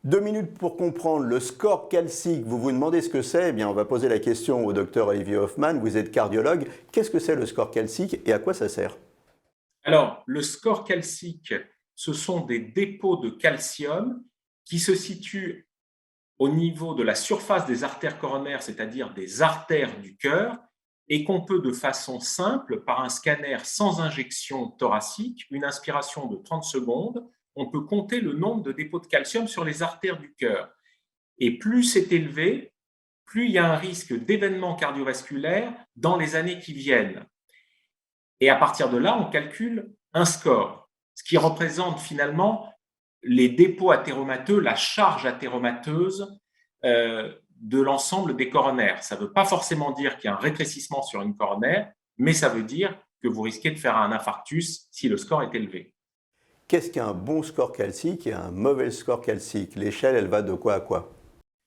2 minutes pour comprendre le score calcique. Vous vous demandez ce que c'est? Eh bien, on va poser la question au docteur Olivier Hoffmann. Vous êtes cardiologue. Qu'est-ce que c'est le score calcique et à quoi ça sert? Alors, le score calcique, ce sont des dépôts de calcium qui se situent au niveau de la surface des artères coronaires, c'est-à-dire des artères du cœur, et qu'on peut de façon simple, par un scanner sans injection thoracique, une inspiration de 30 secondes, on peut compter le nombre de dépôts de calcium sur les artères du cœur. Et plus c'est élevé, plus il y a un risque d'événements cardiovasculaires dans les années qui viennent. Et à partir de là, on calcule un score, ce qui représente finalement les dépôts athéromateux, la charge athéromateuse de l'ensemble des coronaires. Ça ne veut pas forcément dire qu'il y a un rétrécissement sur une coronaire, mais ça veut dire que vous risquez de faire un infarctus si le score est élevé. Qu'est-ce qu'un bon score calcique et un mauvais score calcique? L'échelle, elle va de quoi à quoi?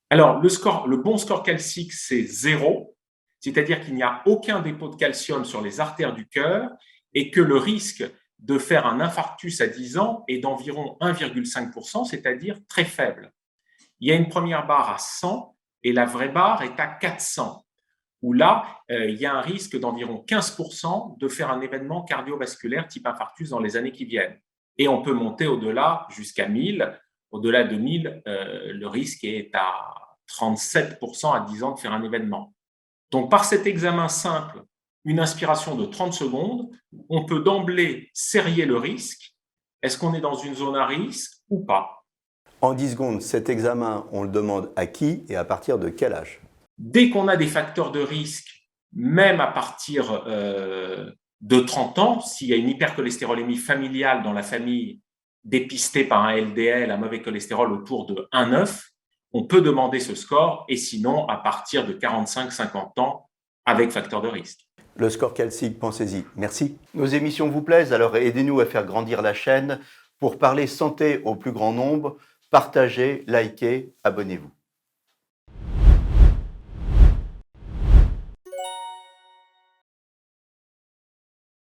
Alors, le bon score calcique, c'est 0, c'est-à-dire qu'il n'y a aucun dépôt de calcium sur les artères du cœur et que le risque de faire un infarctus à 10 ans est d'environ 1,5%, c'est-à-dire très faible. Il y a une première barre à 100 et la vraie barre est à 400, où là, il y a un risque d'environ 15% de faire un événement cardiovasculaire type infarctus dans les années qui viennent. Et on peut monter au-delà jusqu'à 1000. Au-delà de 1000, le risque est à 37% à 10 ans de faire un événement. Donc, par cet examen simple, une inspiration de 30 secondes, on peut d'emblée serrer le risque. Est-ce qu'on est dans une zone à risque ou pas? En 10 secondes, cet examen, on le demande à qui et à partir de quel âge? Dès qu'on a des facteurs de risque, même à partir de 30 ans, s'il y a une hypercholestérolémie familiale dans la famille dépistée par un LDL, un mauvais cholestérol autour de 1,9, on peut demander ce score, et sinon à partir de 45-50 ans avec facteur de risque. Le score calcique, pensez-y. Merci. Nos émissions vous plaisent, alors aidez-nous à faire grandir la chaîne. Pour parler santé au plus grand nombre, partagez, likez, abonnez-vous.